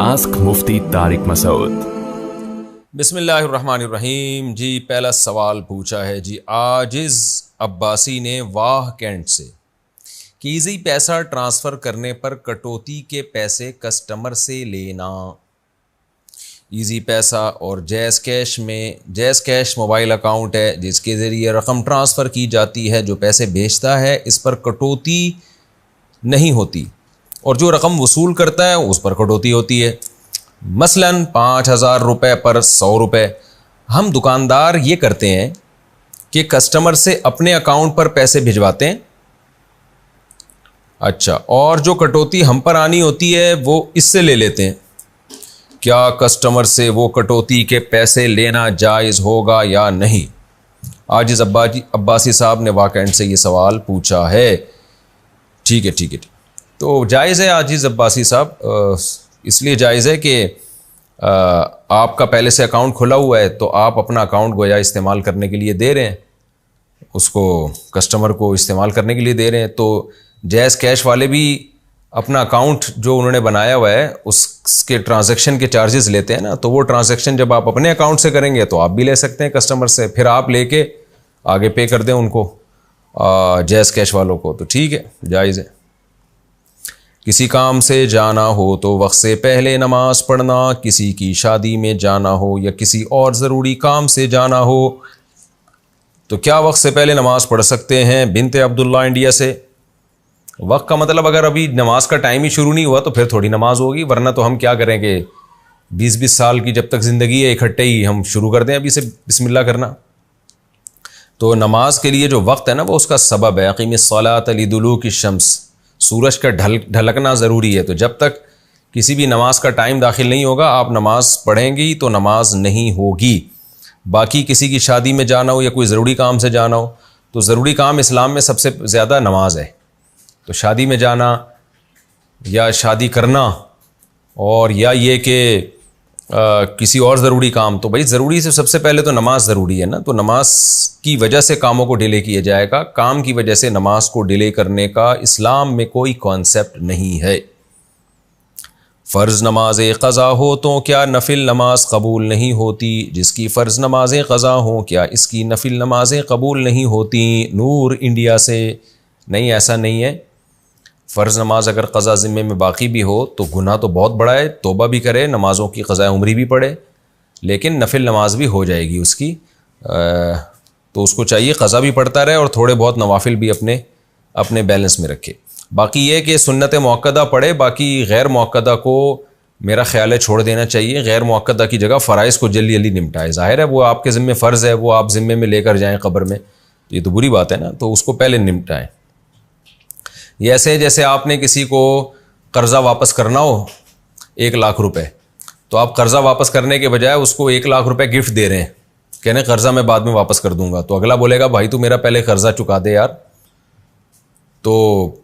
Ask मुफ्ती तारिक मसूद। बिस्मिल्लाहिर्रहमानिर्रहीम। जी पहला सवाल पूछा है जी आजिज़ अब्बासी ने वाह कैंट से कि ईजी पैसा ट्रांसफ़र करने पर कटौती के पैसे कस्टमर से लेना। ईजी पैसा और जैज़ कैश में, जैज़ कैश मोबाइल अकाउंट है जिसके ज़रिए रकम ट्रांसफ़र की जाती है। जो पैसे भेजता है इस पर कटौती नहीं होती और जो रकम वसूल करता है उस पर कटौती होती है। मसलन 5,000 रुपये पर 100 रुपये। हम दुकानदार ये करते हैं कि कस्टमर से अपने अकाउंट पर पैसे भिजवाते हैं, अच्छा, और जो कटौती हम पर आनी होती है वो इससे ले लेते हैं। क्या कस्टमर से वो कटौती के पैसे लेना जायज़ होगा या नहीं? आजिज़ अब्बासी साहब ने वाकई से ये सवाल पूछा है। ठीक है, तो जायज़ है आजिज़ अब्बासी साहब, इसलिए जायज़ है कि आपका पहले से अकाउंट खुला हुआ है तो आप अपना अकाउंट गोया इस्तेमाल करने के लिए दे रहे हैं, उसको कस्टमर को इस्तेमाल करने के लिए दे रहे हैं। तो जैज़ कैश वाले भी अपना अकाउंट जो उन्होंने बनाया हुआ है उसके ट्रांजैक्शन के चार्जेस लेते हैं ना, तो वो ट्रांजैक्शन जब आप अपने अकाउंट से करेंगे तो आप भी ले सकते हैं कस्टमर से, फिर आप लेके आगे पे कर दें उनको, जैज़ कैश वालों को। तो ठीक है, जायज़ है। किसी काम से जाना हो तो वक्त से पहले नमाज पढ़ना, किसी की शादी में जाना हो या किसी और ज़रूरी काम से जाना हो तो क्या वक्त से पहले नमाज पढ़ सकते हैं? बिनते अब्दुल्ला इंडिया से। वक्त का मतलब अगर अभी नमाज का टाइम ही शुरू नहीं हुआ तो फिर थोड़ी नमाज होगी, वरना तो हम क्या करेंगे 20-20 साल की जब तक ज़िंदगी है इकट्ठे ही हम शुरू कर दें अभी से बिस्मिल्लाह करना। तो नमाज के लिए जो वक्त है ना वो उसका सबब है। अक़ीमिस्सलात लिदुलूकी शम्स, सूरज का ढलकना ज़रूरी है। तो जब तक किसी भी नमाज का टाइम दाखिल नहीं होगा आप नमाज पढ़ेंगी तो नमाज नहीं होगी। बाकी किसी की शादी में जाना हो या कोई ज़रूरी काम से जाना हो तो ज़रूरी काम इस्लाम में सबसे ज़्यादा नमाज है। तो शादी में जाना या शादी करना और या ये कि किसी और ज़रूरी काम, तो भाई ज़रूरी से सबसे पहले तो नमाज ज़रूरी है ना। तो नमाज की वजह से कामों को डिले किया जाएगा, काम की वजह से नमाज को डिले करने का इस्लाम में कोई कॉन्सेप्ट नहीं है। फ़र्ज़ नमाज क़ज़ा हो तो क्या नफिल नमाज कबूल नहीं होती? जिसकी फ़र्ज़ नमाज क़ज़ा हो क्या इसकी नफिल नमाज़ें कबूल नहीं होती? नूर इंडिया से। नहीं, ऐसा नहीं है। फ़र्ज़ नमाज अगर क़ज़ा ज़िम्मे में बाकी भी हो तो गुनाह तो बहुत बड़ा है, तौबा भी करे, नमाज़ों की क़ज़ा उम्री भी पढ़े, लेकिन नफिल नमाज भी हो जाएगी उसकी। तो उसको चाहिए क़ज़ा भी पढ़ता रहे और थोड़े बहुत नवाफिल भी अपने बैलेंस में रखे। बाकी ये कि सुन्नत मुअक्कदा पढ़े, बाकी गैर मुअक्कदा को मेरा ख्याल है छोड़ देना चाहिए। गैर मुअक्कदा की जगह फ़राइज़ को जल्दी जल्दी निपटाए। ज़ाहिर है वो आपके ज़िम्मे फ़र्ज़ है, वो आप ज़िम्मे में लेकर जाएँ क़ब्र में, ये तो बुरी बात है ना, तो उसको पहले निपटाएँ। ये ऐसे जैसे आपने किसी को कर्ज़ा वापस करना हो 1 लाख रुपए, तो आप कर्ज़ा वापस करने के बजाय उसको 1 लाख रुपए गिफ्ट दे रहे हैं, कहने कर्ज़ा मैं बाद में वापस कर दूंगा। तो अगला बोलेगा भाई तू मेरा पहले कर्ज़ा चुका दे यार। तो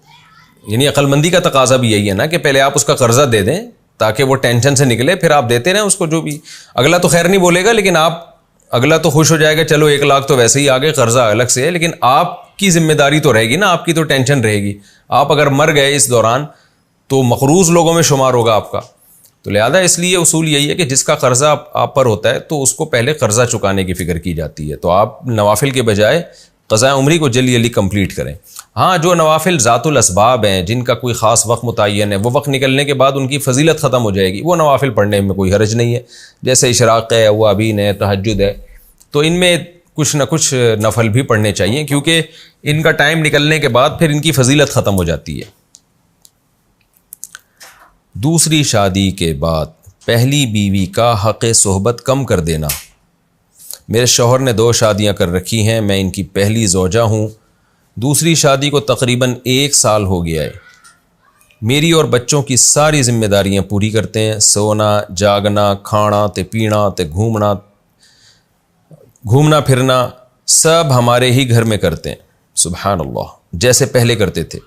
यानी अक्लमंदी का तकाजा भी यही है ना कि पहले आप उसका कर्ज़ा दे दें ताकि वो टेंशन से निकले, फिर आप देते रहें उसको जो भी। अगला तो खैर नहीं बोलेगा, लेकिन अगला तो खुश हो जाएगा, चलो 1 लाख तो वैसे ही आगे, कर्ज़ा अलग से है, लेकिन आपकी जिम्मेदारी तो रहेगी ना, आपकी तो टेंशन रहेगी। आप अगर मर गए इस दौरान तो मखरूज लोगों में शुमार होगा आपका। तो लिहाजा इसलिए उसूल यही है कि जिसका कर्ज़ा आप पर होता है तो उसको पहले कर्ज़ा चुकाने की फ़िक्र की जाती है। तो आप नवाफिल के बजाय क़ज़ा उम्री को जल्दी जल्दी कंप्लीट करें। हाँ, जो नवाफिल ज़ातुल असबाब हैं, जिनका कोई ख़ास वक्त मुतय्यन है, वो वक्त निकलने के बाद उनकी फ़जीलत ख़त्म हो जाएगी, वो नवाफिल पढ़ने में कोई हरज नहीं है। जैसे इशराक़ है, अवाबीन है, तहज्जुद है, तो इनमें कुछ न कुछ नफल भी पढ़ने चाहिए क्योंकि इनका टाइम निकलने के बाद फिर इनकी फजीलत ख़त्म हो जाती है। दूसरी शादी के बाद पहली बीवी का हक़ सोहबत कम कर देना। मेरे शौहर ने 2 शादियां कर रखी हैं, मैं इनकी पहली ज़ौजा हूँ। दूसरी शादी को तकरीबन 1 साल हो गया है। मेरी और बच्चों की सारी जिम्मेदारियां पूरी करते हैं, सोना, जागना, खाना ते पीना ते घूमना फिरना सब हमारे ही घर में करते हैं। सुभान अल्लाह, जैसे पहले करते थे।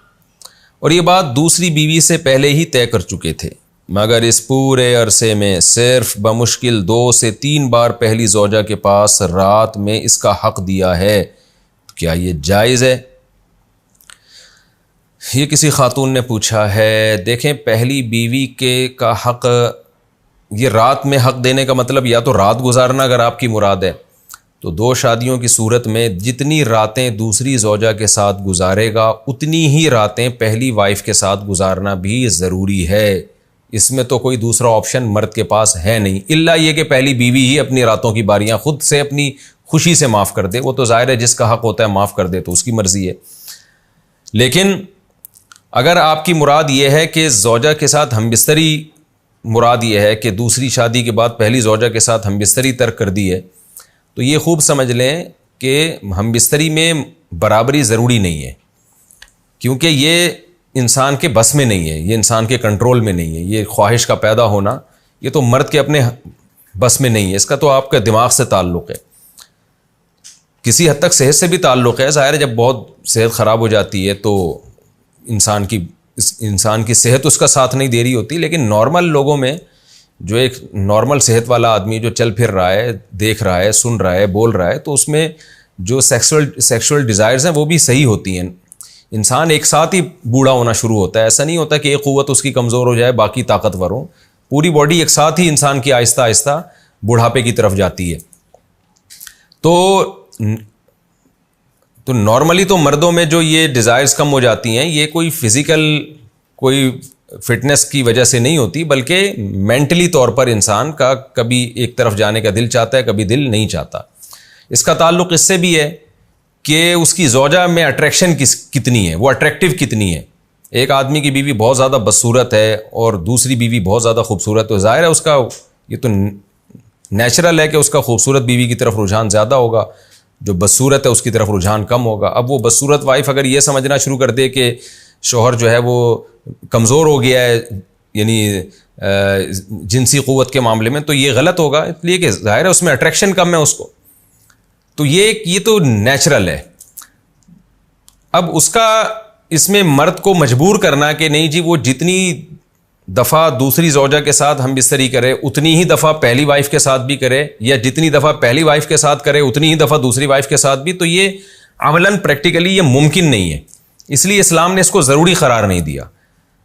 और ये बात दूसरी बीवी से पहले ही तय कर चुके थे, मगर इस पूरे अरसे में सिर्फ बमुश्किल 2 से 3 बार पहली ज़ौजा के पास रात में इसका हक़ दिया है। तो क्या ये जायज़ है? ये किसी खातून ने पूछा है। देखें, पहली बीवी का हक़ ये रात में हक़ देने का मतलब या तो रात गुजारना अगर आपकी मुराद है, तो 2 शादियों की सूरत में जितनी रातें दूसरी ज़ौजा के साथ गुजारेगा उतनी ही रातें पहली वाइफ के साथ गुजारना भी ज़रूरी है। इसमें तो कोई दूसरा ऑप्शन मर्द के पास है नहीं, इल्ला ये कि पहली बीवी ही अपनी रातों की बारियां खुद से अपनी खुशी से माफ़ कर दे। वो तो ज़ाहिर है जिसका हक़ होता है माफ़ कर दे तो उसकी मर्ज़ी है। लेकिन अगर आपकी मुराद ये है कि ज़ौजा के साथ हमबिस्तरी, मुराद ये है कि दूसरी शादी के बाद पहली ज़ौजा के साथ हमबिस्तरी तर्क कर दी है, तो ये खूब समझ लें कि हमबिस्तरी में बराबरी ज़रूरी नहीं है, क्योंकि ये इंसान के बस में नहीं है, ये इंसान के कंट्रोल में नहीं है। ये ख्वाहिश का पैदा होना ये तो मर्द के अपने बस में नहीं है, इसका तो आपका दिमाग से ताल्लुक़ है, किसी हद तक सेहत से भी ताल्लुक़ है। ज़ाहिर है जब बहुत सेहत ख़राब हो जाती है तो इंसान की सेहत उसका साथ नहीं दे रही होती। लेकिन नॉर्मल लोगों में जो एक नॉर्मल सेहत वाला आदमी जो चल फिर रहा है, देख रहा है, सुन रहा है, बोल रहा है, तो उसमें जो सेक्सुअल डिज़ायर्स हैं वो भी सही होती हैं। इंसान एक साथ ही बूढ़ा होना शुरू होता है, ऐसा नहीं होता कि एक क़ुव्वत उसकी कमज़ोर हो जाए बाकी ताकतवर हो। पूरी बॉडी एक साथ ही इंसान की आहिस्ता आहिस्ता बुढ़ापे की तरफ जाती है। तो नॉर्मली तो मर्दों में जो ये डिज़ायर्स कम हो जाती हैं ये कोई फिज़िकल कोई फिटनेस की वजह से नहीं होती, बल्कि मेंटली तौर पर इंसान का कभी एक तरफ जाने का दिल चाहता है, कभी दिल नहीं चाहता। इसका ताल्लुक़ इससे भी है कि उसकी ज़ौजा में अट्रैक्शन कितनी है, वो अट्रैक्टिव कितनी है। एक आदमी की बीवी बहुत ज़्यादा बदसूरत है और दूसरी बीवी बहुत ज़्यादा खूबसूरत, तो ज़ाहिर है उसका ये तो नेचुरल है कि उसका खूबसूरत बीवी की तरफ रुझान ज़्यादा होगा, जो बदसूरत है उसकी तरफ रुझान कम होगा। अब वो बदसूरत वाइफ अगर ये समझना शुरू कर दे कि शौहर जो है वो कमज़ोर हो गया है, यानी जिनसी क़ुव्वत के मामले में, तो ये गलत होगा, इसलिए कि ज़ाहिर है उसमें अट्रैक्शन कम है उसको। तो ये तो नेचुरल है। अब उसका इसमें मर्द को मजबूर करना कि नहीं जी वो जितनी दफ़ा दूसरी ज़ौजा के साथ हम बिस्तरी करे उतनी ही दफ़ा पहली वाइफ के साथ भी करे, या जितनी दफ़ा पहली वाइफ के साथ करे उतनी ही दफ़ा दूसरी वाइफ के साथ भी, तो ये अमलन प्रैक्टिकली ये मुमकिन नहीं है। इसलिए इस्लाम ने इसको ज़रूरी करार नहीं दिया,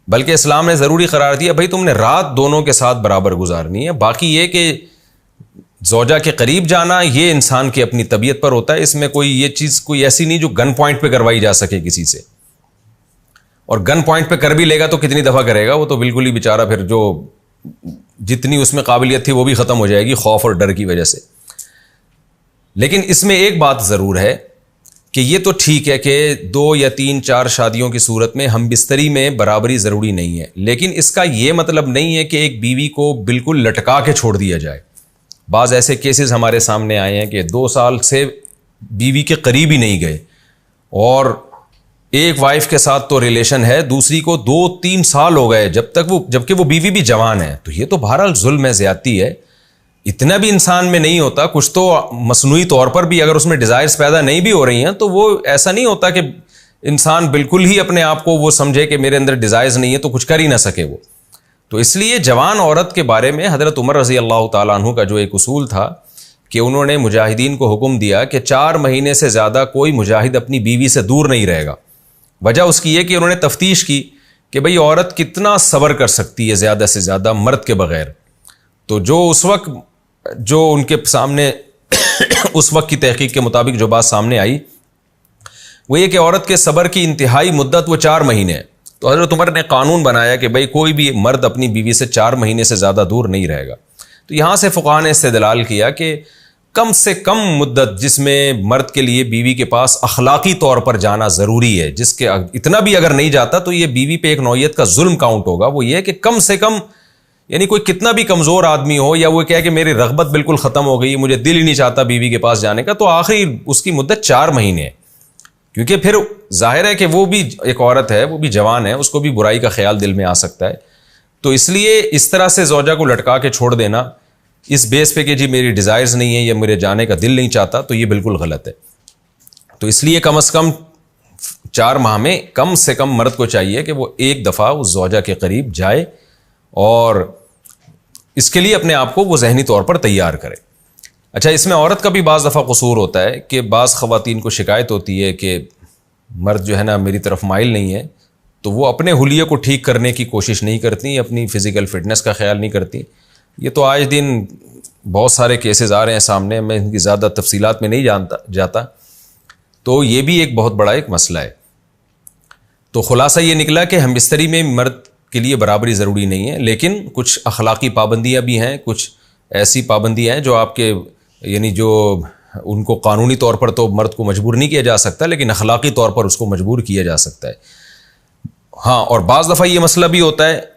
बल्कि इस्लाम ने ज़रूरी करार दिया भाई तुमने रात दोनों के साथ बराबर गुजारनी है। बाकी ये कि ज़ौजा के करीब जाना ये इंसान की अपनी तबीयत पर होता है, इसमें कोई ये चीज़ कोई ऐसी नहीं जो गन पॉइंट पे करवाई जा सके किसी से। और गन पॉइंट पे कर भी लेगा तो कितनी दफ़ा करेगा, वो तो बिल्कुल ही बेचारा फिर जो जितनी उसमें काबिलियत थी वो भी ख़त्म हो जाएगी खौफ और डर की वजह से। लेकिन इसमें एक बात ज़रूर है कि ये तो ठीक है कि 2 या 3 4 शादियों की सूरत में हम बिस्तरी में बराबरी ज़रूरी नहीं है, लेकिन इसका ये मतलब नहीं है कि एक बीवी को बिल्कुल लटका के छोड़ दिया जाए। बाज़ ऐसे केसेस हमारे सामने आए हैं कि 2 साल से बीवी के करीब ही नहीं गए, और एक वाइफ के साथ तो रिलेशन है, दूसरी को 2-3 साल हो गए जबकि वो बीवी भी जवान है। तो ये तो बहरहाल जुल्म है, ज़्यादती है। इतना भी इंसान में नहीं होता, कुछ तो मसनूई तौर पर भी अगर उसमें डिज़ायर्स पैदा नहीं भी हो रही हैं तो वो ऐसा नहीं होता कि इंसान बिल्कुल ही अपने आप को वो समझे कि मेरे अंदर डिज़ायर्स नहीं है तो कुछ कर ही ना सके वो। तो इसलिए जवान औरत के बारे में हज़रत उमर रज़ी अल्लाह ताला अन्हु का जो एक उसूल था कि उन्होंने मुजाहिदीन को हुक्म दिया कि 4 महीने से ज़्यादा कोई मुजाहिद अपनी बीवी से दूर नहीं रहेगा। वजह उसकी ये कि उन्होंने तफ्तीश की कि भाई औरत कितना सब्र कर सकती है ज़्यादा से ज़्यादा मर्द के बग़ैर। तो जो उस वक्त जो उनके सामने उस वक्त की तहकीक के मुताबिक जो बात सामने आई वो ये कि औरत के सब्र की इंतहाई मुद्दत वो 4 महीने है। तो हज़रत उमर ने कानून बनाया कि भाई कोई भी मर्द अपनी बीवी से 4 महीने से ज़्यादा दूर नहीं रहेगा। तो यहाँ से फ़ुक़हा ने इस्तेदलाल किया कि कम से कम मुद्दत जिसमें मर्द के लिए बीवी के पास अखलाकी तौर पर जाना ज़रूरी है, जिसके इतना भी अगर नहीं जाता तो ये बीवी पे एक नौयत का जुल्म काउंट होगा। वो ये है कि कम से कम, यानी कोई कितना भी कमज़ोर आदमी हो या वो कहे कि मेरी रग़बत बिल्कुल ख़त्म हो गई, मुझे दिल ही नहीं चाहता बीवी के पास जाने का, तो आखिरी उसकी मुद्दत 4 महीने है। क्योंकि फिर जाहिर है कि वो भी एक औरत है, वो भी जवान है, उसको भी बुराई का ख्याल दिल में आ सकता है। तो इसलिए इस तरह से ज़ौजा को लटका के छोड़ देना इस बेस पे कि जी मेरी डिज़ायर्स नहीं है या मेरे जाने का दिल नहीं चाहता, तो ये बिल्कुल गलत है। तो इसलिए कम से कम 4 माह में कम से कम मर्द को चाहिए कि वो एक दफ़ा उस ज़ौजा के करीब जाए और इसके लिए अपने आप को वो ज़हनी तौर पर तैयार करे। अच्छा, इसमें औरत का भी बाज़ दफ़ा कसूर होता है कि बाज़ ख़वातीन को शिकायत होती है कि मर्द जो है ना मेरी तरफ माइल नहीं है, तो वो अपने हुलिये को ठीक करने की कोशिश नहीं करती, अपनी फ़िज़िकल फ़िटनेस का ख्याल नहीं करती। ये तो आज दिन बहुत सारे केसेस आ रहे हैं सामने, मैं इनकी ज़्यादा तफसीलात में नहीं जाता। तो ये भी एक बहुत बड़ा एक मसला है। तो खुलासा ये निकला कि हमबिस्तरी में मर्द के लिए बराबरी ज़रूरी नहीं है, लेकिन कुछ अखलाकी पाबंदियाँ भी हैं, कुछ ऐसी पाबंदियाँ हैं जो आपके यानी जो उनको कानूनी तौर पर तो मर्द को मजबूर नहीं किया जा सकता, लेकिन अखलाकी तौर पर उसको मजबूर किया जा सकता है। हाँ, और बाज़ दफ़ा ये मसला भी होता है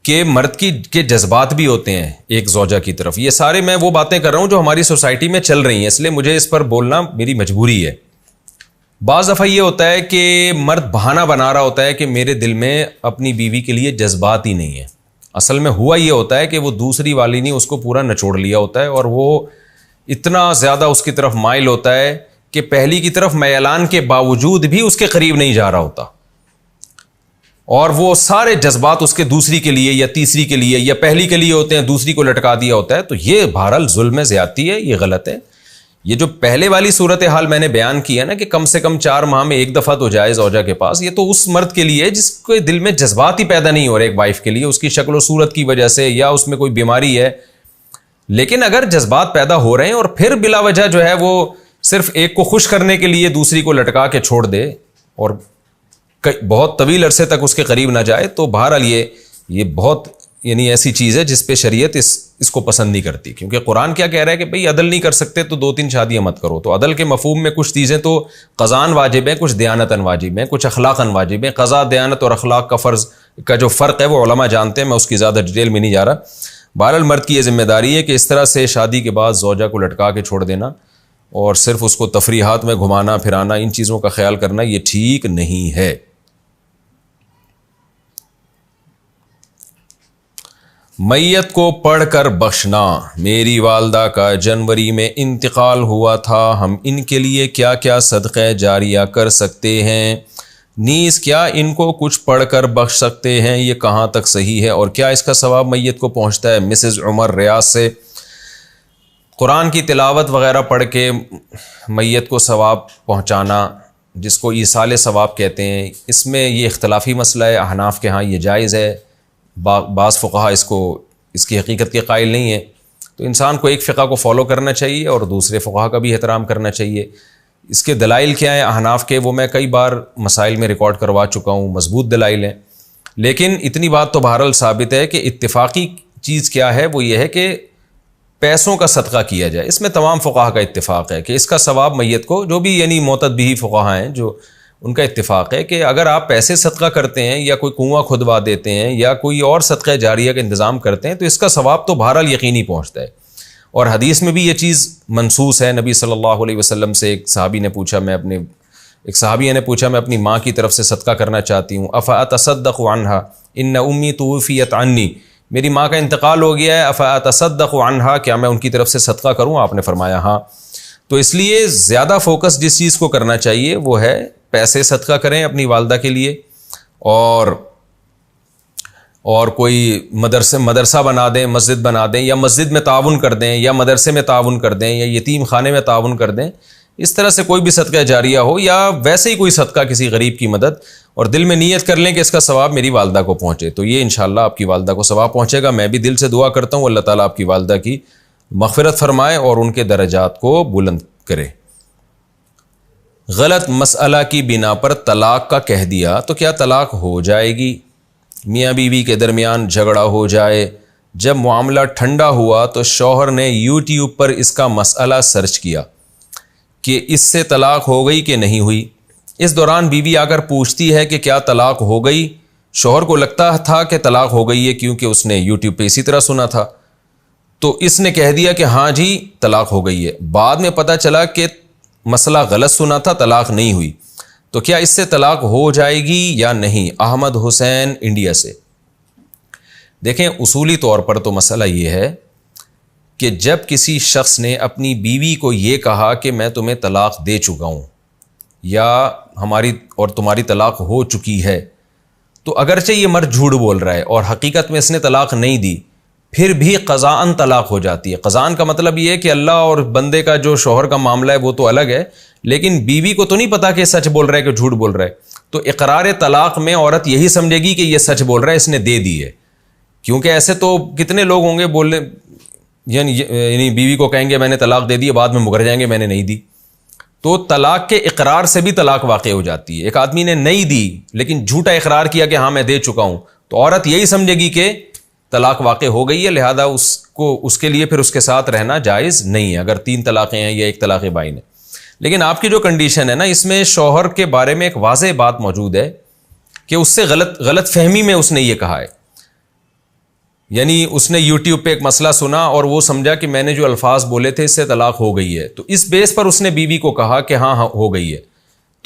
कि मर्द के जज्बात भी होते हैं एक ज़ौजा की तरफ। ये सारे मैं वो बातें कर रहा हूँ जो हमारी सोसाइटी में चल रही हैं, इसलिए मुझे इस पर बोलना मेरी मजबूरी है। बाज़ दफ़ा ये होता है कि मर्द बहाना बना रहा होता है कि मेरे दिल में अपनी बीवी के लिए जज्बात ही नहीं है। असल में हुआ ये होता है कि वो दूसरी वाली ने उसको पूरा निचोड़ लिया होता है और वो इतना ज़्यादा उसकी तरफ माइल होता है कि पहली की तरफ मैलान के बावजूद भी उसके करीब नहीं जा रहा होता, और वो सारे जज्बात उसके दूसरी के लिए या तीसरी के लिए या पहली के लिए होते हैं, दूसरी को लटका दिया होता है। तो ये बहरहाल जुल्म है, ज़्यादती है, ये गलत है। ये जो पहले वाली सूरत हाल मैंने बयान किया ना कि कम से कम 4 माह में एक दफ़ा तो जाए ज़ौजा के पास, ये तो उस मर्द के लिए जिसके दिल में जज्बात ही पैदा नहीं हो रहे एक वाइफ के लिए, उसकी शक्ल सूरत की वजह से या उसमें कोई बीमारी है। लेकिन अगर जज्बात पैदा हो रहे हैं और फिर बिला वजह जो है वो सिर्फ एक को खुश करने के लिए दूसरी को लटका के छोड़ दे और बहुत तवील अरसे तक उसके करीब ना जाए, तो बहरहाल ये बहुत यानी ऐसी चीज़ है जिस पे शरीयत इसको पसंद नहीं करती। क्योंकि कुरान क्या कह रहा है कि भाई अदल नहीं कर सकते तो 2-3 शादियाँ मत करो। तो अदल के मफहूम में कुछ चीज़ें तो क़ज़ान वाजिब हैं, कुछ दयानतन वाजिब हैं, कुछ अखलाक़न वाजिब हैं। क़ज़ा, दयानत और अखलाक का फ़र्ज़ का जो फ़र्क है वो उलमा जानते हैं, मैं उसकी ज़्यादा डिटेल में नहीं जा रहा। बहरहाल मर्द की ये जिम्मेदारी है कि इस तरह से शादी के बाद ज़ौजा को लटका के छोड़ देना और सिर्फ उसको तफरीहात में घुमाना फिराना, इन चीज़ों का ख्याल करना, ये ठीक नहीं है। मैयत को पढ़कर बख्शना। मेरी वालदा का जनवरी में इंतकाल हुआ था, हम इनके लिए क्या क्या सदक़े जारिया कर सकते हैं? नीस क्या इनको कुछ पढ़कर बख्श सकते हैं? ये कहाँ तक सही है और क्या इसका सवाब मैयत को पहुँचता है? मिसेज़ उमर रियाज से। कुरान की तिलावत वग़ैरह पढ़ के मैयत को सवाब पहुँचाना, जिसको ईसाल सवाब कहते हैं, इसमें ये इख्तलाफी मसला है। अहनाफ के यहाँ ये जायज़ है, बाज़ फ़ुक़हा इसकी हकीकत के कायल नहीं है। तो इंसान को एक फ़िक़ा को फ़ॉलो करना चाहिए और दूसरे फ़ुक़हा का भी एहतराम करना चाहिए। इसके दलाइल क्या हैं अहनाफ के, वो मैं कई बार मसाइल में रिकॉर्ड करवा चुका हूँ, मज़बूत दलाइल हैं। लेकिन इतनी बात तो बहरहाल साबित है कि इत्तिफ़ाक़ी चीज़ क्या है, वो ये है कि पैसों का सदका किया जाए। इसमें तमाम फ़ुक़हा का इत्तिफ़ाक़ है कि इसका सवाब मैयत को, जो भी यानी मोतद भी फ़ुक़हा हैं जो उनका इत्तिफ़ाक़ है कि अगर आप पैसे सदका करते हैं या कोई कुआं खुदवा देते हैं या कोई और सदक़ा जारिया का इंतज़ाम करते हैं तो इसका सवाब तो बहरहाल यकीनी पहुँचता है। और हदीस में भी ये चीज़ मनसूस है। नबी सल्लल्लाहु अलैहि वसल्लम से एक सहाबी ने पूछा, मैं अपनी माँ की तरफ से सदका करना चाहती हूँ। अफ़ा अतसद्दक़ु अन्हा इन्न उम्मी तुवफ़ियत अन्नी, मेरी माँ का इंतकाल हो गया है, अफ़ा अतसद्दक़ु अन्हा, क्या मैं उनकी तरफ से सदका करूँ? आपने फरमाया हाँ। तो इसलिए ज़्यादा फोकस जिस चीज़ को करना चाहिए वो है पैसे सदका करें अपनी वालदा के लिए, और कोई मदरसा बना दें, मस्जिद बना दें, या मस्जिद में ताउन कर दें, या मदरसे में ताउन कर दें, या यतीम खाने में ताउन कर दें। इस तरह से कोई भी सदका जारिया हो या वैसे ही कोई सदका किसी गरीब की मदद, और दिल में नीयत कर लें कि इसका सवाब मेरी वालदा को पहुँचे, तो ये इंशाअल्लाह आपकी वालदा को सवाब पहुँचेगा। मैं भी दिल से दुआ करता हूँ अल्लाह ताला आपकी वालदा की मग़फ़िरत फ़रमाए और उनके दर्जात को बुलंद करे। गलत मसला की बिना पर तलाक का कह दिया तो क्या तलाक हो जाएगी? मियाँ बीवी के दरमियान झगड़ा हो जाए, जब मामला ठंडा हुआ तो शौहर ने यूट्यूब पर इसका मसला सर्च किया कि इससे तलाक हो गई कि नहीं हुई। इस दौरान बीवी आकर पूछती है कि क्या तलाक हो गई? शौहर को लगता था कि तलाक हो गई है क्योंकि उसने यूट्यूब पे इसी तरह सुना था, तो इसने कह दिया कि हाँ जी तलाक हो गई है। बाद में पता चला कि मसला गलत सुना था, तलाक नहीं हुई, तो क्या इससे तलाक हो जाएगी या नहीं? अहमद हुसैन इंडिया से। देखें, उसूली तौर पर तो मसला ये है कि जब किसी शख्स ने अपनी बीवी को ये कहा कि मैं तुम्हें तलाक दे चुका हूँ या हमारी और तुम्हारी तलाक हो चुकी है, तो अगरचे ये मर्द झूठ बोल रहा है और हकीकत में इसने तलाक नहीं दी, फिर भी क़ज़ाअन तलाक हो जाती है। क़ज़ाअन का मतलब ये है कि अल्लाह और बंदे का जो शौहर का मामला है वो तो अलग है, लेकिन बीवी को तो नहीं पता कि सच बोल रहा है कि झूठ बोल रहा है। तो इक़रार तलाक में औरत यही समझेगी कि ये सच बोल रहा है, इसने दे दी है, क्योंकि ऐसे तो कितने लोग होंगे बोलने, यानी बीवी को कहेंगे मैंने तलाक दे दी, बाद में मुकर जाएंगे मैंने नहीं दी। तो तलाक के इकरार से भी तलाक वाक़ हो जाती है। एक आदमी ने नहीं दी लेकिन झूठा इकरार किया कि हाँ मैं दे चुका हूं, तो औरत यही समझेगी कि तलाक वाक़ हो गई है, लिहाजा उसके लिए फिर उसके साथ रहना जायज़ नहीं है, अगर 3 तलाक़ें हैं या 1 तलाक़ बाइन है। लेकिन आपकी जो कंडीशन है ना, इसमें शौहर के बारे में एक वाज़ेह बात मौजूद है कि उससे गलत फहमी में उसने ये कहा है। यानी उसने यूट्यूब पे एक मसला सुना और वो समझा कि मैंने जो अल्फाज बोले थे इससे तलाक हो गई है, तो इस बेस पर उसने बीवी को कहा कि हाँ हाँ हो गई है।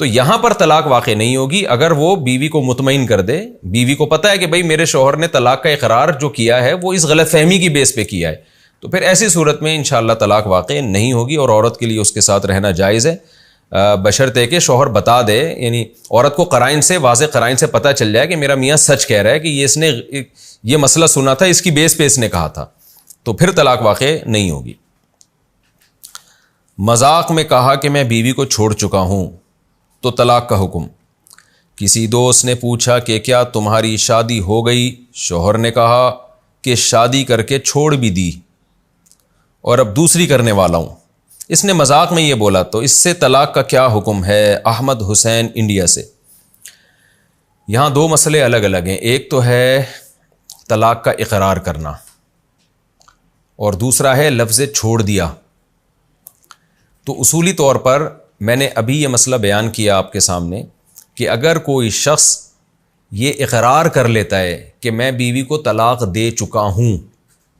तो यहां पर तलाक वाक़ नहीं होगी अगर वो बीवी को मुतमईन कर दे। बीवी को पता है कि भाई मेरे शौहर ने तलाक का इकरार जो किया है वो इस गलत फहमी की बेस पे किया है, तो फिर ऐसी सूरत में इंशाअल्लाह तलाक वाक़ नहीं होगी और औरत के लिए उसके साथ रहना जायज़ है, बशर्ते कि शौहर बता दे। यानी औरत को क़राइन से, वाज़ेह क़राइन से पता चल जाए कि मेरा मियाँ सच कह रहा है कि इसने ये मसला सुना था, इसकी बेस पे इसने कहा था, तो फिर तलाक वाक़ नहीं होगी। मजाक में कहा कि मैं बीवी को छोड़ चुका हूं तो तलाक का हुक्म। किसी दोस्त ने पूछा कि क्या तुम्हारी शादी हो गई? शौहर ने कहा कि शादी करके छोड़ भी दी और अब दूसरी करने वाला हूं। इसने मजाक में ये बोला, तो इससे तलाक का क्या हुक्म है? अहमद हुसैन इंडिया से। यहां 2 मसले अलग अलग हैं। एक तो है तलाक का इकरार करना और दूसरा है लफ्ज़ छोड़ दिया। तो उसूली तौर पर मैंने अभी ये मसला बयान किया आपके सामने कि अगर कोई शख्स ये इकरार कर लेता है कि मैं बीवी को तलाक दे चुका हूँ,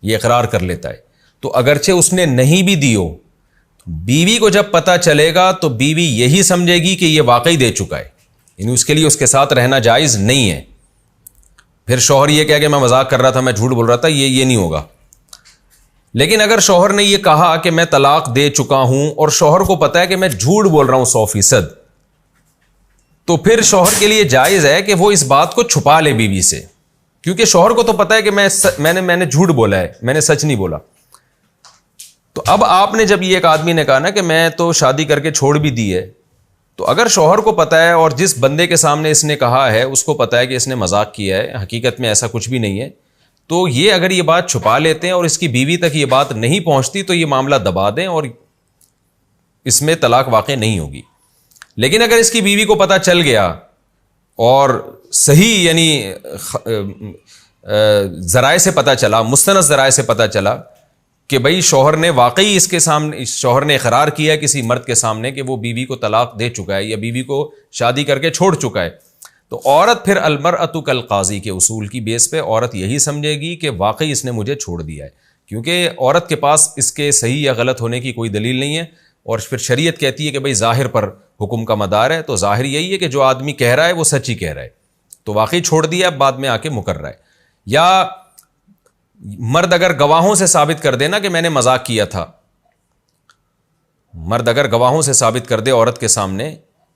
ये इकरार कर लेता है, तो अगरचे उसने नहीं भी दी हो, बीवी को जब पता चलेगा तो बीवी यही समझेगी कि ये वाकई दे चुका है, यानी उसके लिए उसके साथ रहना जायज़ नहीं है। फिर शौहर ये कह कि मैं मजाक कर रहा था, मैं झूठ बोल रहा था, ये नहीं होगा। लेकिन अगर शौहर ने यह कहा कि मैं तलाक दे चुका हूं और शौहर को पता है कि मैं झूठ बोल रहा हूं 100%, तो फिर शौहर के लिए जायज है कि वो इस बात को छुपा ले बीवी से, क्योंकि शौहर को तो पता है कि मैंने झूठ बोला है, मैंने सच नहीं बोला। तो अब आपने जब ये एक आदमी ने कहा ना कि मैं तो शादी करके छोड़ भी दी है, तो अगर शौहर को पता है और जिस बंदे के सामने इसने कहा है उसको पता है कि इसने मजाक किया है, हकीकत में ऐसा कुछ भी नहीं है, तो ये अगर ये बात छुपा लेते हैं और इसकी बीवी तक ये बात नहीं पहुंचती तो ये मामला दबा दें और इसमें तलाक वाक़ नहीं होगी। लेकिन अगर इसकी बीवी को पता चल गया और सही यानी ज़राए से पता चला, मुस्तनद ज़राए से पता चला कि भाई शौहर ने वाकई इसके सामने, शौहर ने इकरार किया किसी मर्द के सामने कि वो बीवी को तलाक दे चुका है या बीवी को शादी करके छोड़ चुका है, तो औरत फिर अलमरअतु कल काज़ी के उसूल की बेस पे औरत यही समझेगी कि वाकई इसने मुझे छोड़ दिया है, क्योंकि औरत के पास इसके सही या गलत होने की कोई दलील नहीं है। और फिर शरीयत कहती है कि भाई ज़ाहिर पर हुक्म का मदार है, तो ज़ाहिर यही है कि जो आदमी कह रहा है वो सच ही कह रहा है, तो वाकई छोड़ दिया, अब बाद में आके मुकर रहा है। या मर्द अगर गवाहों से साबित कर देना कि मैंने मजाक किया था, मर्द अगर गवाहों से साबित कर दे औरत के सामने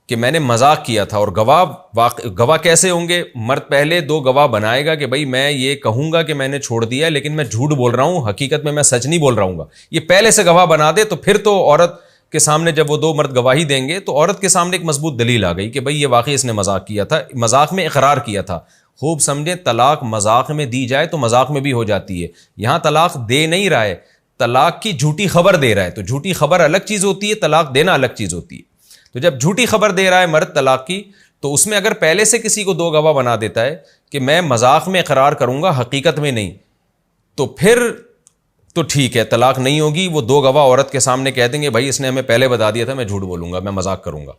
कि मैंने मजाक किया था, और गवाह कैसे होंगे? मर्द पहले 2 गवाह बनाएगा कि भाई मैं ये कहूंगा कि मैंने छोड़ दिया लेकिन मैं झूठ बोल रहा हूं, हकीकत में मैं सच नहीं बोल रहा हूँ, ये पहले से गवाह बना दे, तो फिर तो औरत के सामने जब वो 2 मर्द गवाही देंगे तो औरत के सामने एक मजबूत दलील आ गई कि भाई ये वाकई इसने मजाक किया था, मजाक में इकरार किया था। खूब समझे, तलाक मजाक में दी जाए तो मजाक में भी हो जाती है। यहां तलाक दे नहीं रहा है, तलाक की झूठी खबर दे रहा है, तो झूठी खबर अलग चीज होती है, तलाक देना अलग चीज होती है। तो जब झूठी खबर दे रहा है मर्द तलाक की, तो उसमें अगर पहले से किसी को 2 गवाह बना देता है कि मैं मजाक में इकरार करूंगा हकीकत में नहीं, तो फिर तो ठीक है, तलाक नहीं होगी। वो 2 गवाह औरत के सामने कह देंगे भाई इसने हमें पहले बता दिया था, मैं झूठ बोलूंगा, मैं मजाक करूंगा।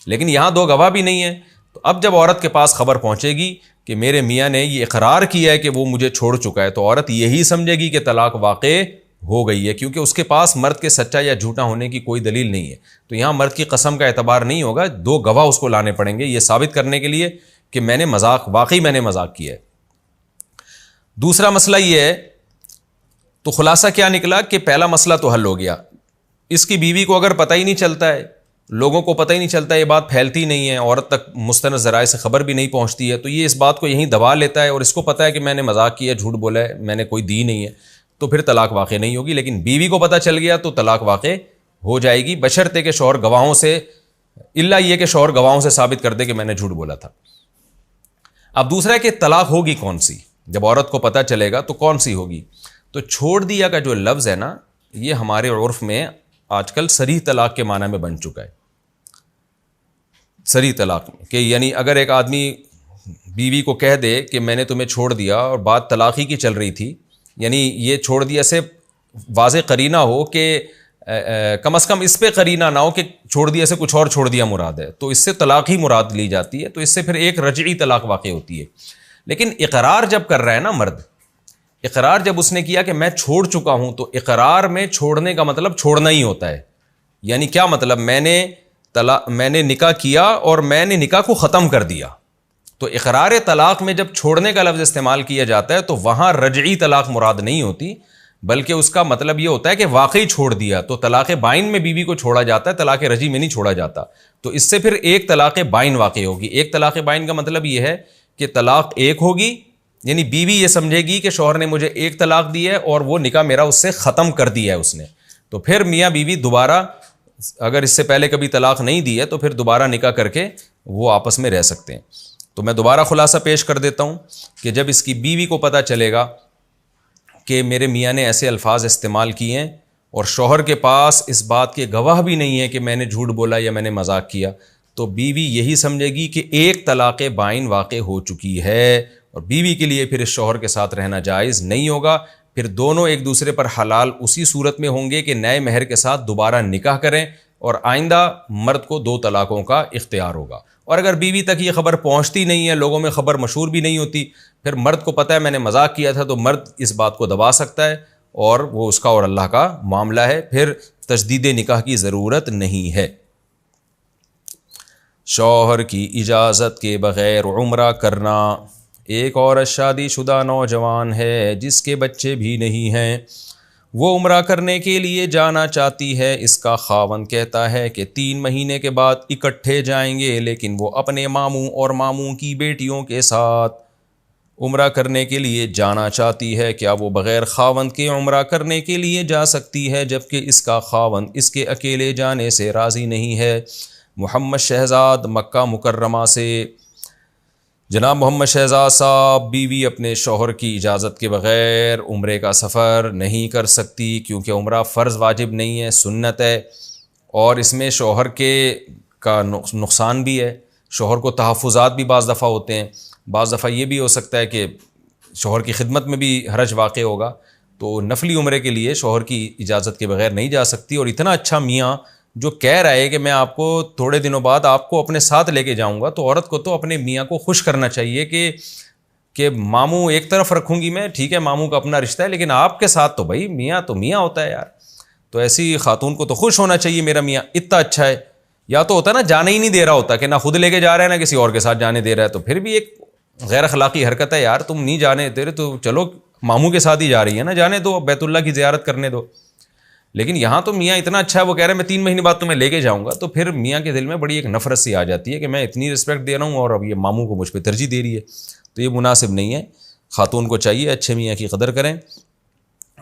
लेकिन यहां 2 गवाह भी नहीं है, तो अब जब औरत के पास खबर पहुंचेगी कि मेरे मियाँ ने ये इकरार किया है कि वो मुझे छोड़ चुका है, तो औरत यही समझेगी कि तलाक वाक़े हो गई है, क्योंकि उसके पास मर्द के सच्चा या झूठा होने की कोई दलील नहीं है। तो यहां मर्द की कसम का एतबार नहीं होगा, 2 गवाह उसको लाने पड़ेंगे ये साबित करने के लिए कि मैंने वाकई मैंने मजाक किया है। दूसरा मसला ये है, तो खुलासा क्या निकला कि पहला मसला तो हल हो गया। इसकी बीवी को अगर पता ही नहीं चलता है, लोगों को पता ही नहीं चलता, ये बात फैलती नहीं है, औरत तक मुस्तनद ज़राए से खबर भी नहीं पहुंचती है, तो ये इस बात को यहीं दबा लेता है और इसको पता है कि मैंने मजाक किया, झूठ बोला है, मैंने कोई दी नहीं है, तो फिर तलाक वाक़ नहीं होगी। लेकिन बीवी को पता चल गया तो तलाक वाक़ हो जाएगी, बशर्ते के शौहर गवाहों से, इल्ला ये कि शौहर गवाहों से साबित कर दे कि मैंने झूठ बोला था। अब दूसरा है कि तलाक होगी कौन सी, जब औरत को पता चलेगा तो कौन सी होगी। तो छोड़ दिया का जो लफ्ज़ है ना, ये हमारे उर्फ में आजकल सरीह तलाक के माना में बन चुका है। सरीह तलाक में कि यानी अगर एक आदमी बीवी को कह दे कि मैंने तुम्हें छोड़ दिया और बात तलाक़ी की चल रही थी, यानी ये छोड़ दिया से वाज़े करीना हो कि कम से कम इस पे करीना ना हो कि छोड़ दिया से कुछ और छोड़ दिया मुराद है, तो इससे तलाक़ ही मुराद ली जाती है। तो इससे फिर एक रजई तलाक़ वाक़ई होती है। लेकिन इकरार जब कर रहा है ना मर्द, इकरार जब उसने किया कि मैं छोड़ चुका हूं, तो इकरार में छोड़ने का मतलब छोड़ना ही होता है। यानी क्या मतलब, मैंने निकाह किया और मैंने निकाह को ख़त्म कर दिया। तो इकरार तलाक़ में जब छोड़ने का लफ्ज़ इस्तेमाल किया जाता है तो वहाँ रजई तलाक़ मुराद नहीं होती, बल्कि उसका मतलब ये होता है कि वाकई छोड़ दिया। तो तलाक़ बाइन में बीवी को छोड़ा जाता है, तलाक़ रजी में नहीं छोड़ा जाता। तो इससे फिर एक तलाक़ बाइन वाकई होगी। एक तलाक़ बाइन का मतलब ये है कि तलाक़ एक होगी, यानी बीवी ये समझेगी कि शौहर ने मुझे एक तलाक़ दी है और वो निकाह मेरा उससे ख़त्म कर दिया है उसने। तो फिर मियाँ बीवी दोबारा, अगर इससे पहले कभी तलाक़ नहीं दी है तो फिर दोबारा निकाह करके वो आपस में रह सकते हैं। तो मैं दोबारा खुलासा पेश कर देता हूँ कि जब इसकी बीवी को पता चलेगा कि मेरे मियाँ ने ऐसे अल्फाज इस्तेमाल किए हैं और शौहर के पास इस बात के गवाह भी नहीं है कि मैंने झूठ बोला या मैंने मजाक किया, तो बीवी यही समझेगी कि एक तलाक़ बाइन वाक़ई हो चुकी है और बीवी के लिए फिर इस शौहर के साथ रहना जायज़ नहीं होगा। फिर दोनों एक दूसरे पर हलाल उसी सूरत में होंगे कि नए महर के साथ दोबारा निकाह करें और आइंदा मर्द को 2 तलाक़ों का इख्तियार होगा। और अगर बीवी तक ये खबर पहुंचती नहीं है, लोगों में खबर मशहूर भी नहीं होती, फिर मर्द को पता है मैंने मजाक किया था, तो मर्द इस बात को दबा सकता है और वो उसका और अल्लाह का मामला है, फिर तजदीद निकाह की ज़रूरत नहीं है। शौहर की इजाज़त के बग़ैर उम्रा करना। एक औरत शादीशुदा नौजवान है जिसके बच्चे भी नहीं हैं, वो उम्रा करने के लिए जाना चाहती है। इसका खावंद कहता है कि 3 महीने के बाद इकट्ठे जाएंगे, लेकिन वो अपने मामू और मामू की बेटियों के साथ उम्रा करने के लिए जाना चाहती है। क्या वो बग़ैर खावंद के उम्रा करने के लिए जा सकती है, जबकि इसका खावंद इसके अकेले जाने से राज़ी नहीं है। मोहम्मद शहज़ाद मक्का मुकर्रमा से। जनाब मोहम्मद शहज़ाद साहब, बीवी अपने शौहर की इजाज़त के बग़ैर उम्रे का सफ़र नहीं कर सकती, क्योंकि उम्रा फ़र्ज़ वाजिब नहीं है, सुन्नत है और इसमें शौहर के का नुकसान भी है। शौहर को तहफ़्फ़ुज़ात भी बाज़ दफ़ा होते हैं। बाज़ दफ़ा ये भी हो सकता है कि शौहर की खिदमत में भी हरज वाक़ होगा, तो नफली उम्रे के लिए शौहर की इजाज़त के बग़ैर नहीं जा सकती। और इतना अच्छा मियाँ जो कह रहा है कि मैं आपको थोड़े दिनों बाद आपको अपने साथ लेके जाऊंगा, तो औरत को तो अपने मियाँ को खुश करना चाहिए कि मामू एक तरफ रखूंगी मैं, ठीक है मामू का अपना रिश्ता है, लेकिन आपके साथ तो भाई मियाँ तो मियाँ होता है यार। तो ऐसी खातून को तो खुश होना चाहिए, मेरा मियाँ इतना अच्छा है। या तो होता ना जाने ही नहीं दे रहा होता, कि ना खुद लेके जा रहा है ना किसी और के साथ जाने दे रहा है, तो फिर भी एक गैर अखलाकी हरकत है यार। तुम नहीं जाने दे रहे तो चलो मामू के साथ ही जा रही है ना, जाने दो, बैतुल्लाह की ज़ियारत करने दो। लेकिन यहाँ तो मियाँ इतना अच्छा है, वो कह रहे हैं मैं 3 महीने बाद तुम्हें लेके जाऊँगा, तो फिर मियाँ के दिल में बड़ी एक नफरत सी आ जाती है कि मैं इतनी रिस्पेक्ट दे रहा हूँ और अब ये मामू को मुझ पर तरजीह दे रही है। तो ये मुनासिब नहीं है। ख़ातून को चाहिए अच्छे मियाँ की कदर करें।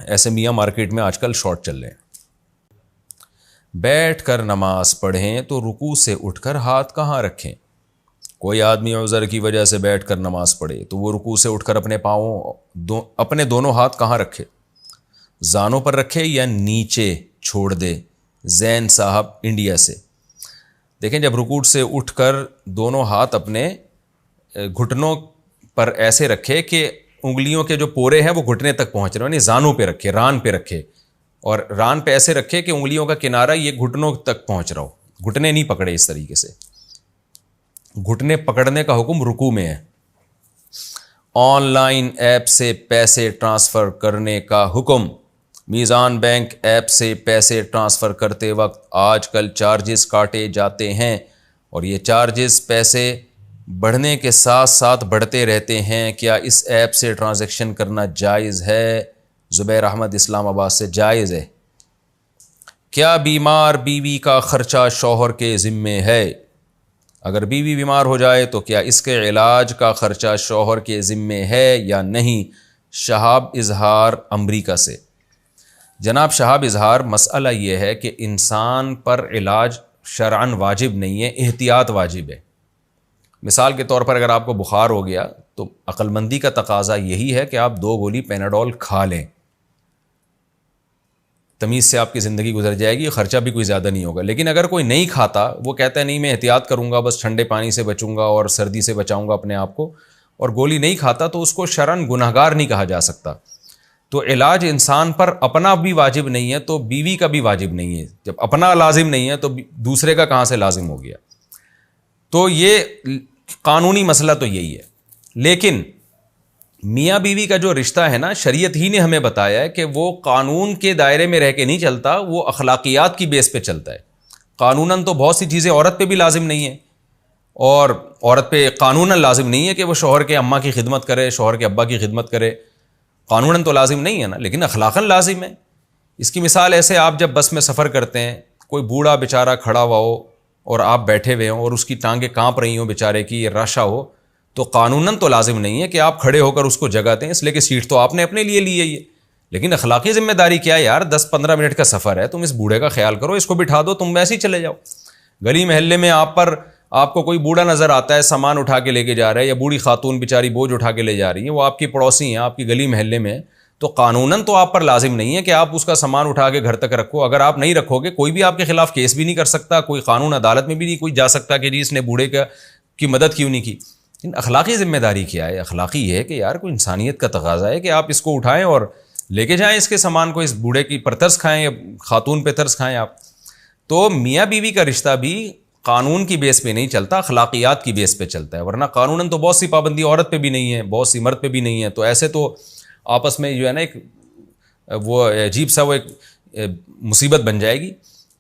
ऐसे मियाँ मार्केट में आजकल शॉर्ट चल रहे हैं। बैठ कर नमाज पढ़ें तो रुकू से उठकर हाथ कहाँ रखें। कोई आदमी उज़र की वजह से बैठ कर नमाज पढ़े तो वो रुकू से उठकर अपने दोनों हाथ कहाँ रखे, ज़ानों पर रखे या नीचे छोड़ दे। जैन साहब इंडिया से। देखें, जब रुकू से उठकर दोनों हाथ अपने घुटनों पर ऐसे रखे कि उंगलियों के जो पोरे हैं वो घुटने तक पहुँच रहे हो, यानी ज़ानों पे रखे, रान पे रखे, और रान पे ऐसे रखे कि उंगलियों का किनारा ये घुटनों तक पहुँच रहा हो, घुटने नहीं पकड़े। इस तरीके से घुटने पकड़ने का हुक्म रुकू में है। ऑनलाइन ऐप से पैसे ट्रांसफ़र करने का हुक्म। मीज़ान बैंक ऐप से पैसे ट्रांसफ़र करते वक्त आजकल चार्जेस काटे जाते हैं और ये चार्जेस पैसे बढ़ने के साथ साथ बढ़ते रहते हैं। क्या इस ऐप से ट्रांजैक्शन करना जायज़ है? ज़ुबैर अहमद इस्लामाबाद से। जायज़ है। क्या बीमार बीवी का ख़र्चा शौहर के ज़िम्मे है? अगर बीवी बीमार हो जाए तो क्या इसके इलाज का ख़र्चा शौहर के ज़िम्मे है या नहीं? शहाब इजहार अमरीका से। जनाब शहाब इजहार, मसला ये है कि इंसान पर इलाज शरअन वाजिब नहीं है, एहतियात वाजिब है। मिसाल के तौर पर अगर आपको बुखार हो गया तो अक्लमंदी का तकाजा यही है कि आप 2 गोली पैनाडोल खा लें, तमीज़ से आपकी ज़िंदगी गुजर जाएगी, ख़र्चा भी कोई ज़्यादा नहीं होगा। लेकिन अगर कोई नहीं खाता, वो कहता है नहीं मैं एहतियात करूँगा, बस ठंडे पानी से बचूँगा और सर्दी से बचाऊँगा अपने आप को, और गोली नहीं खाता, तो उसको शरन गुनहगार नहीं कहा जा सकता। तो इलाज इंसान पर अपना भी वाजिब नहीं है तो बीवी का भी वाजिब नहीं है। जब अपना लाजिम नहीं है तो दूसरे का कहाँ से लाजिम हो गया। तो ये कानूनी मसला तो यही है। लेकिन मियाँ बीवी का जो रिश्ता है ना, शरीयत ही ने हमें बताया है कि वो कानून के दायरे में रह के नहीं चलता, वो अखलाकियात की बेस पे चलता है। कानूनन तो बहुत सी चीज़ें औरत पे भी लाजिम नहीं है, और औरत पे कानूनन लाजिम नहीं है कि वो शौहर के अम्मा की खिदमत करे, शौहर के अब्बा की खिदमत करे, कानूनन तो लाजिम नहीं है ना, लेकिन अखलाकन लाजिम है। इसकी मिसाल ऐसे, आप जब बस में सफ़र करते हैं, कोई बूढ़ा बेचारा खड़ा हुआ हो और आप बैठे हुए हों और उसकी टांगें काँप रही हों बेचारे की, ये रशा हो, तो कानूनन तो लाजिम नहीं है कि आप खड़े होकर उसको जगह दें, इसलिए कि सीट तो आपने अपने लिए ली है ये। लेकिन अखलाकी जिम्मेदारी क्या है यार, 10-15 मिनट का सफ़र है, तुम इस बूढ़े का ख्याल करो, इसको बिठा दो, तुम वैसे ही चले जाओ। गली महल्ले में आपको कोई बूढ़ा नज़र आता है, सामान उठा के लेके जा रहा है, या बूढ़ी खातून बेचारी बोझ उठा के ले जा रही है, वो आपकी पड़ोसी हैं, आपकी गली महल्ले में, तो कानूनन तो आप पर लाजिम नहीं है कि आप उसका सामान उठा के घर तक रखो। अगर आप नहीं रखोगे, कोई भी आपके खिलाफ केस भी नहीं कर सकता, कोई कानून अदालत में भी नहीं कोई जा सकता कि जी इसने बूढ़े की मदद क्यों नहीं की। लेकिन अखलाकी जिम्मेदारी क्या है? अखलाकी ये है कि यार कोई इंसानियत का तकाजा है कि आप इसको उठाएं और लेके जाएं इसके सामान को, इस बूढ़े की पर तरस खाएं या खातून पे तरस खाएं आप। तो मियाँ बीवी का रिश्ता भी कानून की बेस पे नहीं चलता, अखलाकियात की बेस पे चलता है। वरना कानूनन तो बहुत सी पाबंदी औरत पे भी नहीं है, बहुत सी मर्द पे भी नहीं है। तो ऐसे तो आपस में जो है ना एक वो अजीब सा वो एक मुसीबत बन जाएगी।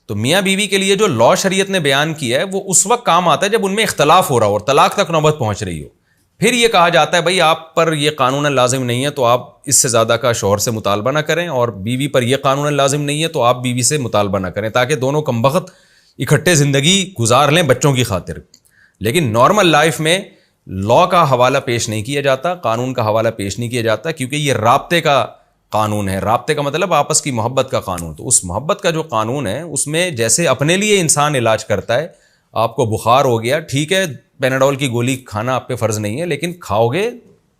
तो मियाँ बीवी के लिए जो लॉ शरीयत ने बयान किया है वो उस वक्त काम आता है जब उनमें इख्तलाफ हो रहा हो और तलाक तक नौबत पहुँच रही हो। फिर ये कहा जाता है भाई आप पर ये कानूनन लाजिम नहीं है तो आप इससे ज़्यादा का शौहर से मुतालबा ना करें, और बीवी पर यह कानूनन लाजिम नहीं है तो आप बीवी से मुतालबा ना करें, ताकि दोनों कमबख्त इकट्ठे ज़िंदगी गुजार लें बच्चों की खातिर। लेकिन नॉर्मल लाइफ में लॉ का हवाला पेश नहीं किया जाता, कानून का हवाला पेश नहीं किया जाता, क्योंकि ये राब्ते का कानून है। राब्ते का मतलब आपस की मोहब्बत का कानून। तो उस मोहब्बत का जो कानून है उसमें जैसे अपने लिए इंसान इलाज करता है, आपको बुखार हो गया, ठीक है पैनाडोल की गोली खाना आप पे फ़र्ज़ नहीं है, लेकिन खाओगे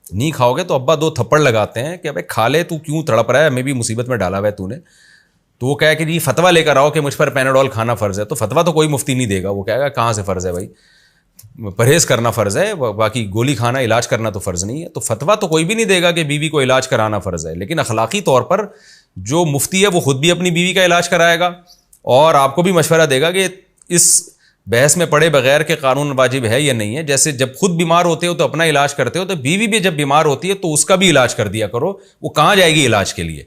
नहीं खाओगे तो अब्बा 2 थप्पड़ लगाते हैं कि भाई खा ले, तू क्यों तड़प रहा है, हमें भी मुसीबत में डाला हुआ है तूने। तो वो कहे कि जी फतवा लेकर आओ कि मुझ पर पैनाडोल खाना फ़र्ज़ है। तो फतवा तो कोई मुफ्ती नहीं देगा, वो कहेगा कहाँ से फ़र्ज़ है भाई, परहेज़ करना फ़र्ज़ है, बाकी गोली खाना इलाज करना तो फ़र्ज़ नहीं है। तो फतवा तो कोई भी नहीं देगा कि बीवी को इलाज कराना फ़र्ज़ है। लेकिन अखलाकी तौर पर जो मुफ्ती है वो ख़ुद भी अपनी बीवी का इलाज कराएगा और आपको भी मशवरा देगा कि इस बहस में पड़े बगैर के कानून वाजिब है या नहीं है। जैसे जब खुद बीमार होते हो तो अपना इलाज करते हो, तो बीवी भी जब बीमार होती है तो उसका भी इलाज कर दिया करो। वो कहाँ जाएगी इलाज के लिए,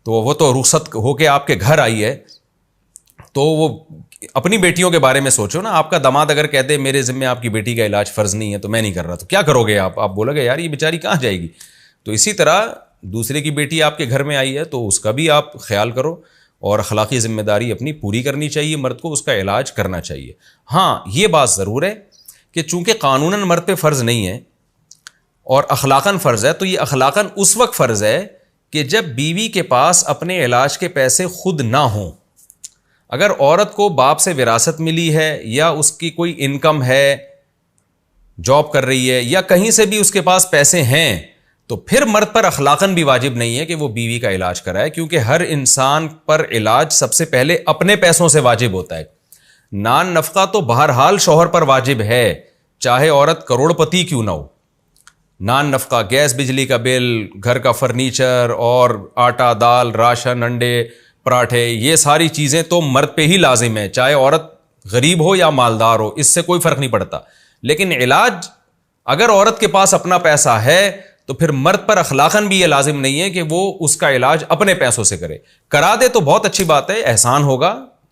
तो वो तो रुखसत होके आपके घर आई है, तो वो अपनी बेटियों के बारे में सोचो ना। आपका दामाद अगर कहते मेरे ज़िम्मे आपकी बेटी का इलाज फ़र्ज़ नहीं है तो मैं नहीं कर रहा, तो क्या करोगे आप बोलोगे यार ये बेचारी कहाँ जाएगी। तो इसी तरह दूसरे की बेटी आपके घर में आई है तो उसका भी आप ख्याल करो, और अखलाकी ज़िम्मेदारी अपनी पूरी करनी चाहिए, मर्द को उसका इलाज करना चाहिए। हाँ ये बात ज़रूर है कि चूँकि कानूनन मर्द पे फ़र्ज़ नहीं है और अखलाकन फ़र्ज़ है, तो ये अखलाकन उस वक्त फ़र्ज़ है कि जब बीवी के पास अपने इलाज के पैसे खुद ना हों। अगर औरत को बाप से विरासत मिली है या उसकी कोई इनकम है, जॉब कर रही है, या कहीं से भी उसके पास पैसे हैं, तो फिर मर्द पर अखलाकन भी वाजिब नहीं है कि वो बीवी का इलाज कराए, क्योंकि हर इंसान पर इलाज सबसे पहले अपने पैसों से वाजिब होता है। नान नफ़का तो बहरहाल शौहर पर वाजिब है, चाहे औरत करोड़पति क्यों ना हो। नान नफ़का, गैस बिजली का बिल, घर का फर्नीचर और आटा दाल राशन अंडे पराठे, ये सारी चीज़ें तो मर्द पे ही लाजिम है, चाहे औरत गरीब हो या मालदार हो, इससे कोई फ़र्क नहीं पड़ता। लेकिन इलाज अगर औरत के पास अपना पैसा है तो फिर मर्द पर अखलाकन भी ये लाजिम नहीं है कि वो उसका इलाज अपने पैसों से करे। करा दे तो बहुत अच्छी बात है, एहसान होगा,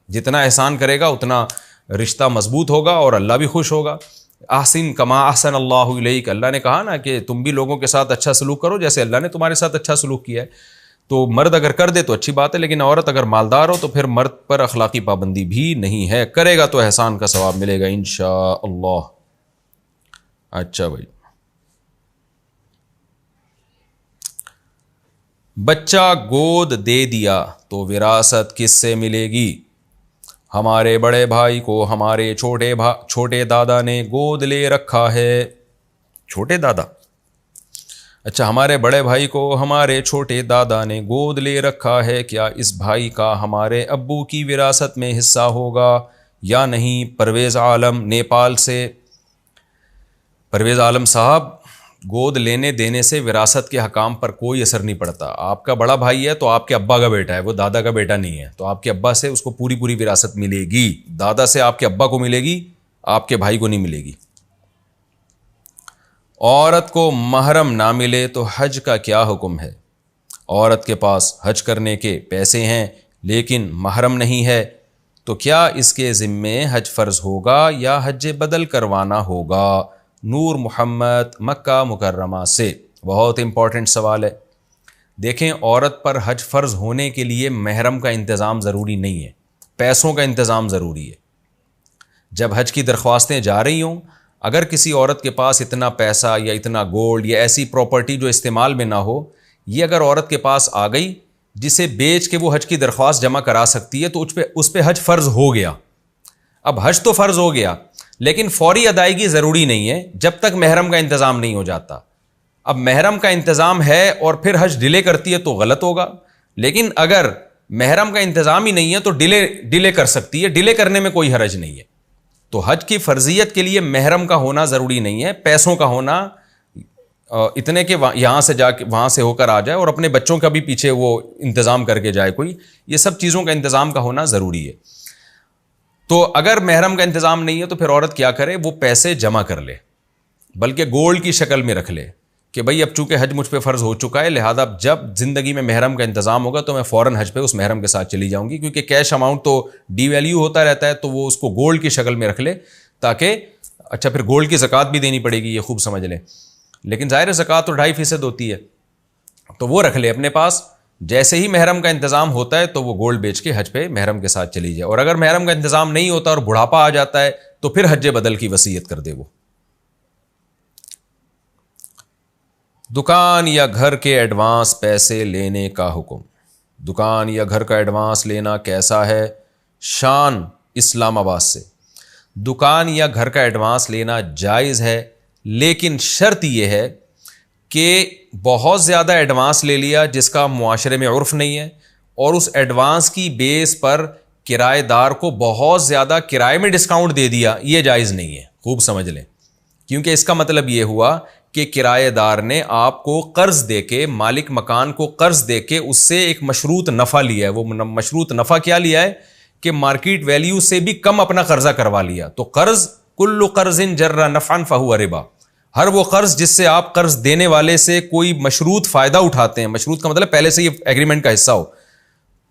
जितना एहसान करेगा उतना रिश्ता मजबूत होगा और अल्लाह भी खुश होगा। आहसिन कमा अहसन अल्लाहु इलैक, अल्लाह ने कहा ना कि तुम भी लोगों के साथ अच्छा सलूक करो जैसे अल्लाह ने तुम्हारे साथ अच्छा सलूक किया है। तो मर्द अगर कर दे तो अच्छी बात है, लेकिन औरत अगर मालदार हो तो फिर मर्द पर अखलाकी पाबंदी भी नहीं है, करेगा तो एहसान का सवाब मिलेगा इंशाअल्लाह। अच्छा भाई, बच्चा गोद दे दिया तो विरासत किससे मिलेगी? हमारे बड़े भाई को हमारे छोटे दादा ने गोद ले रखा है। छोटे दादा, अच्छा, हमारे बड़े भाई को हमारे छोटे दादा ने गोद ले रखा है, क्या इस भाई का हमारे अब्बू की विरासत में हिस्सा होगा या नहीं? परवेज़ आलम नेपाल से। परवेज़ आलम साहब, गोद लेने देने से विरासत के हकाम पर कोई असर नहीं पड़ता। आपका बड़ा भाई है तो आपके अब्बा का बेटा है, वो दादा का बेटा नहीं है, तो आपके अब्बा से उसको पूरी पूरी विरासत मिलेगी। दादा से आपके अब्बा को मिलेगी, आपके भाई को नहीं मिलेगी। औरत को महरम ना मिले तो हज का क्या हुक्म है? औरत के पास हज करने के पैसे हैं लेकिन महरम नहीं है, तो क्या इसके ज़िम्मे हज फ़र्ज़ होगा या हज बदल करवाना होगा? नूर मोहम्मद मक्का मुकर्रमा से। बहुत इंपॉर्टेंट सवाल है। देखें, औरत पर हज फ़र्ज़ होने के लिए महरम का इंतज़ाम ज़रूरी नहीं है, पैसों का इंतज़ाम ज़रूरी है। जब हज की दरख्वास्तें जा रही हों, अगर किसी औरत के पास इतना पैसा या इतना गोल्ड या ऐसी प्रॉपर्टी जो इस्तेमाल में ना हो, ये अगर औरत के पास आ गई जिसे बेच के वो हज की दरख्वास्त जमा करा सकती है, तो उस पे हज फ़र्ज़ हो गया। अब हज तो फ़र्ज़ हो गया लेकिन फ़ौरी अदायगी ज़रूरी नहीं है जब तक महरम का इंतज़ाम नहीं हो जाता। अब महरम का इंतज़ाम है और फिर हज डिले करती है तो गलत होगा, लेकिन अगर महरम का इंतज़ाम ही नहीं है तो डिले कर सकती है, डिले करने में कोई हरज नहीं है। तो हज की फ़र्जियत के लिए महरम का होना ज़रूरी नहीं है, पैसों का होना इतने के यहाँ से जाके वहाँ से होकर आ जाए और अपने बच्चों का भी पीछे वो इंतज़ाम करके जाए कोई, ये सब चीज़ों का इंतज़ाम का होना ज़रूरी है। तो अगर महरम का इंतज़ाम नहीं है तो फिर औरत क्या करे? वो पैसे जमा कर ले, बल्कि गोल्ड की शक्ल में रख ले कि भाई अब चूंकि हज मुझ पे फ़र्ज़ हो चुका है, लिहाजा जब ज़िंदगी में महरम का इंतज़ाम होगा तो मैं फ़ौरन हज पे उस महरम के साथ चली जाऊंगी, क्योंकि कैश अमाउंट तो डीवैल्यू होता रहता है, तो वो उसको गोल्ड की शक्ल में रख ले ताकि, अच्छा, फिर गोल्ड की ज़कात भी देनी पड़ेगी, ये खूब समझ लें, लेकिन ज़ाहिर ज़कात तो 2.5% होती है, तो वो रख ले अपने पास। जैसे ही महरम का इंतज़ाम होता है तो वो गोल्ड बेच के हज पे महरम के साथ चली जाए, और अगर महरम का इंतज़ाम नहीं होता और बुढ़ापा आ जाता है तो फिर हज बदल की वसीयत कर दे वो। दुकान या घर के एडवांस पैसे लेने का हुक्म। दुकान या घर का एडवांस लेना कैसा है? शान इस्लामाबाद से। दुकान या घर का एडवांस लेना जायज़ है, लेकिन शर्त यह है कि बहुत ज़्यादा एडवांस ले लिया जिसका मुआशरे में उर्फ नहीं है, और उस एडवांस की बेस पर किराएदार को बहुत ज़्यादा किराए में डिस्काउंट दे दिया, ये जायज़ नहीं है। खूब समझ लें, क्योंकि इसका मतलब ये हुआ कि किराएदार ने आपको कर्ज देके, मालिक मकान को कर्ज देके उससे एक मशरूत नफ़ा लिया है। वो मशरूत नफ़ा क्या लिया है कि मार्केट वैल्यू से भी कम अपना कर्जा करवा लिया। तो कर्ज, कुल्लु कर्जिन जर्रा नफ़अन फहुवा रिबा, हर वो कर्ज जिससे आप कर्ज देने वाले से कोई मशरूत फ़ायदा उठाते हैं, मशरूत का मतलब पहले से ये एग्रीमेंट का हिस्सा हो,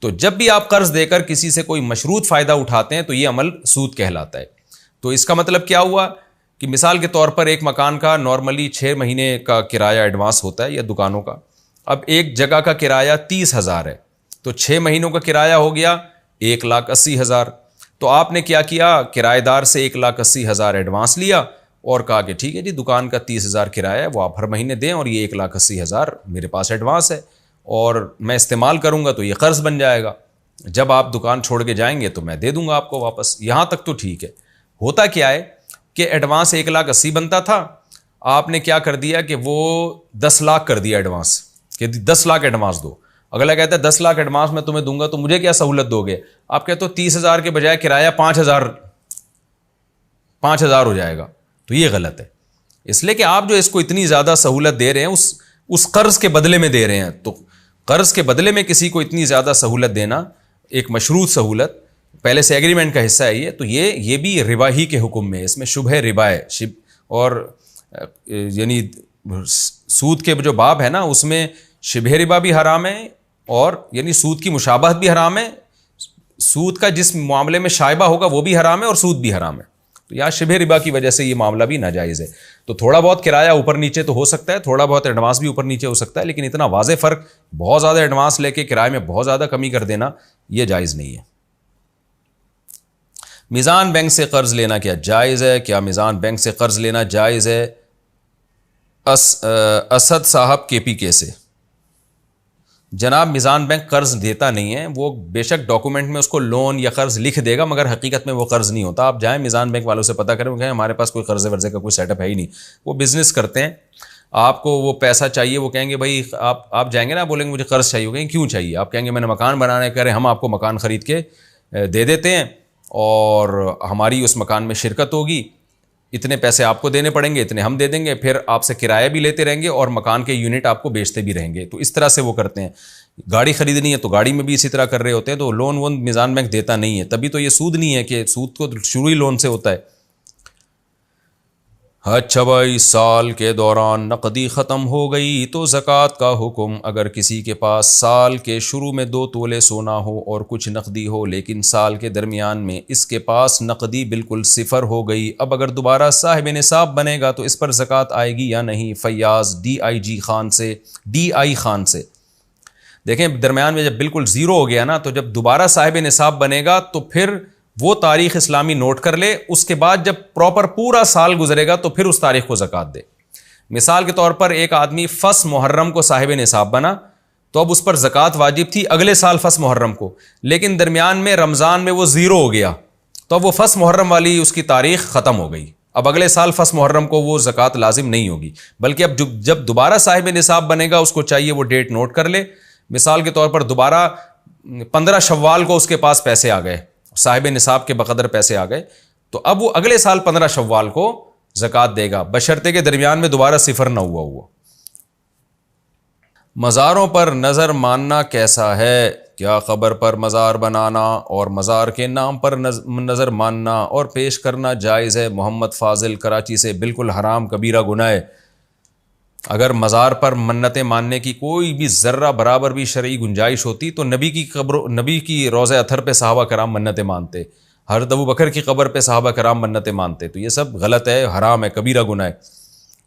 तो जब भी आप कर्ज देकर किसी से कोई मशरूत फ़ायदा उठाते हैं तो ये अमल सूद कहलाता है। तो इसका मतलब क्या हुआ कि मिसाल के तौर पर एक मकान का नॉर्मली 6 महीने का किराया एडवांस होता है या दुकानों का। अब एक जगह का किराया 30,000 है, तो 6 महीनों का किराया हो गया 1,80,000। तो आपने क्या किया? किराएदार से 1,80,000 एडवांस लिया और कहा कि ठीक है जी, दुकान का 30,000 किराया है, वो आप हर महीने दें और ये 1,80,000 मेरे पास एडवांस है और मैं इस्तेमाल करूंगा तो ये कर्ज बन जाएगा। जब आप दुकान छोड़ के जाएंगे तो मैं दे दूंगा आपको वापस। यहाँ तक तो ठीक है। होता क्या है कि एडवांस 1,80,000 बनता था, आपने क्या कर दिया कि वो 10 लाख कर दिया एडवांस, कि 10 लाख एडवांस दो। अगला कहता है 10 लाख एडवांस मैं तुम्हें दूंगा तो मुझे क्या सहूलत दोगे? आप कहते हो 30,000 के बजाय किराया 5,000 हो जाएगा, तो ये गलत है। इसलिए कि आप जो इसको इतनी ज़्यादा सहूलत दे रहे हैं उस कर्ज के बदले में दे रहे हैं, तो कर्ज के बदले में किसी को इतनी ज़्यादा सहूलत देना, एक मशरूत सहूलत, पहले से एग्रीमेंट का हिस्सा है ये, तो ये भी रिबा ही के हुक्म में, इसमें शुबह रिबा है। और यानी सूद के जो बाब है ना, उसमें शिबह रिबा भी हराम है और यानी सूद की मुशाबहत भी हराम है। सूद का जिस मामले में शायबा होगा वो भी हराम है और सूद भी हराम है। तो यहाँ शिबह रिबा की वजह से ये मामला भी नाजायज़ है। तो थोड़ा बहुत किराया ऊपर नीचे तो हो सकता है, थोड़ा बहुत एडवांस भी ऊपर नीचे हो सकता है, लेकिन इतना वाज़े फ़र्क, बहुत ज़्यादा एडवांस लेके किराए में बहुत ज़्यादा कमी कर देना, ये जायज़ नहीं है। मीज़ान बैंक से कर्ज़ लेना क्या जायज़ है? क्या मीज़ान बैंक से कर्ज़ लेना जायज़ है? असद साहब KPK से। जनाब मीज़ान बैंक कर्ज देता नहीं है, वो बेशक डॉक्यूमेंट में उसको लोन या कर्ज लिख देगा मगर हकीकत में वो कर्ज नहीं होता। आप जाएं मीज़ान बैंक वालों से पता करें, वो कहें हमारे पास कोई कर्जे वर्जे का कोई सेटअप है ही नहीं, वो बिज़नेस करते हैं। आपको वो पैसा चाहिए, वो कहेंगे भाई आप जाएंगे ना, बोलेंगे मुझे कर्ज चाहिए, कहेंगे क्यों चाहिए, आप कहेंगे मैंने मकान बनाने करें, हम आपको मकान ख़रीद के दे देते हैं और हमारी उस मकान में शिरकत होगी, इतने पैसे आपको देने पड़ेंगे, इतने हम दे देंगे, फिर आपसे किराया भी लेते रहेंगे और मकान के यूनिट आपको बेचते भी रहेंगे। तो इस तरह से वो करते हैं। गाड़ी खरीदनी है तो गाड़ी में भी इसी तरह कर रहे होते हैं। तो लोन वोन मीज़ान बैंक देता नहीं है, तभी तो ये सूद नहीं है कि सूद को शुरू ही लोन से होता है। अच्छा भाई, साल के दौरान नकदी ख़त्म हो गई तो ज़कात का हुक्म। अगर किसी के पास साल के शुरू में 2 तोले सोना हो और कुछ नकदी हो, लेकिन साल के दरमियान में इसके पास नकदी बिल्कुल सिफर हो गई, अब अगर दोबारा साहिब निसाब बनेगा तो इस पर ज़कात आएगी या नहीं? फैयाज़ DI खान से देखें, दरमियान में जब बिल्कुल ज़ीरो हो गया ना, तो जब दोबारा साहिब निसाब बनेगा तो फिर वो तारीख़ इस्लामी नोट कर ले, उसके बाद जब प्रॉपर पूरा साल गुजरेगा तो फिर उस तारीख़ को ज़कात दे। मिसाल के तौर पर एक आदमी फस मुहर्रम को साहिब निसाब बना तो अब उस पर ज़कात वाजिब थी अगले साल फस मुहर्रम को, लेकिन दरमियान में रमज़ान में वो ज़ीरो हो गया तो अब वो फस मुहर्रम वाली उसकी तारीख़ ख़त्म हो गई। अब अगले साल फस मुहर्रम को वो ज़कात लाजिम नहीं होगी, बल्कि अब जब दोबारा साहिब निसाब बनेगा उसको चाहिए वो डेट नोट कर ले। मिसाल के तौर पर दोबारा 15 शव्वाल को उसके पास पैसे आ गए, साहिब निसाब के बकदर पैसे आ गए, तो अब वो अगले साल 15 शव्वाल को ज़कात देगा, बशर्ते के दरमियान में दोबारा सिफर ना हुआ। मज़ारों पर नज़र मानना कैसा है? क्या ख़बर पर मज़ार बनाना और मज़ार के नाम पर नज़र मानना और पेश करना जायज़ है? मोहम्मद फ़ाज़िल कराची से। बिल्कुल हराम, कबीरा गुनाह है। अगर मज़ार पर मन्नतें मानने की कोई भी ज़र्रा बराबर भी शरई गुंजाइश होती तो नबी की रोज़े अथर पे सहाबा कराम मन्नतें मानते, हज़रत अबू बकर की कब्र पे सहाबा कराम मन्नतें मानते। तो ये सब गलत है, हराम है, कबीरा गुनाह है।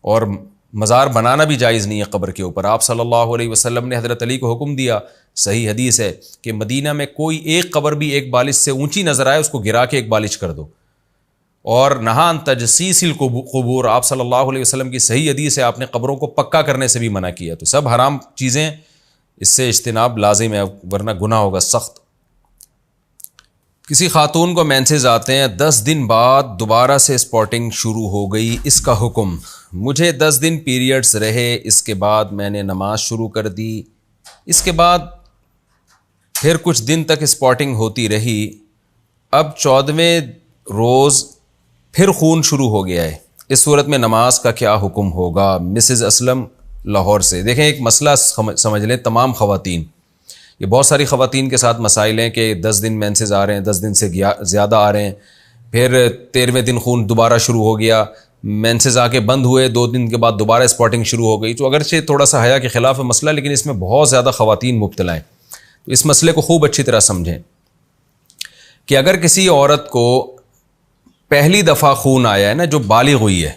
और मज़ार बनाना भी जायज़ नहीं है कब्र के ऊपर। आप सल्लल्लाहु अलैहि वसल्लम ने हज़रत अली को हुक्म दिया, सही हदीस है, कि मदीना में कोई एक कब्र भी एक बालिश से ऊँची नज़र आए उसको गिरा के एक बालिश कर दो। और नहान तजसीसिल क़ुबूर, आप सल्लल्लाहु अलैहि वसल्लम की सही हदीस है, आपने कब्रों को पक्का करने से भी मना किया। तो सब हराम चीज़ें, इससे इज्तिनाब लाजिम है, वरना गुनाह होगा सख्त। किसी खातून को मेंसेस आते हैं, 10 दिन बाद दोबारा से स्पॉटिंग शुरू हो गई, इसका हुक्म? मुझे 10 दिन पीरियड्स रहे, इसके बाद मैंने नमाज शुरू कर दी, इसके बाद फिर कुछ दिन तक स्पॉटिंग होती रही, अब 14वें रोज़ फिर खून शुरू हो गया है, इस सूरत में नमाज का क्या हुक्म होगा? मिसेज़ असलम लाहौर से। देखें, एक मसला समझ लें तमाम ख़वातीन, ये बहुत सारी ख़वातीन के साथ मसाइल हैं कि 10 दिन मेंसेस आ रहे हैं, 10 दिन से ज़्यादा आ रहे हैं, फिर 13वें दिन खून दोबारा शुरू हो गया, मेंसेस आके बंद हुए, 2 दिन के बाद दोबारा स्पॉटिंग शुरू हो गई। तो अगरचे थोड़ा सा हया के ख़िलाफ़ है मसला, लेकिन इसमें बहुत ज़्यादा ख़वातीन मुब्तला हैं। तो इस मसले को खूब अच्छी तरह समझें कि अगर किसी औरत को पहली दफ़ा खून आया है ना, जो बालिग हुई है,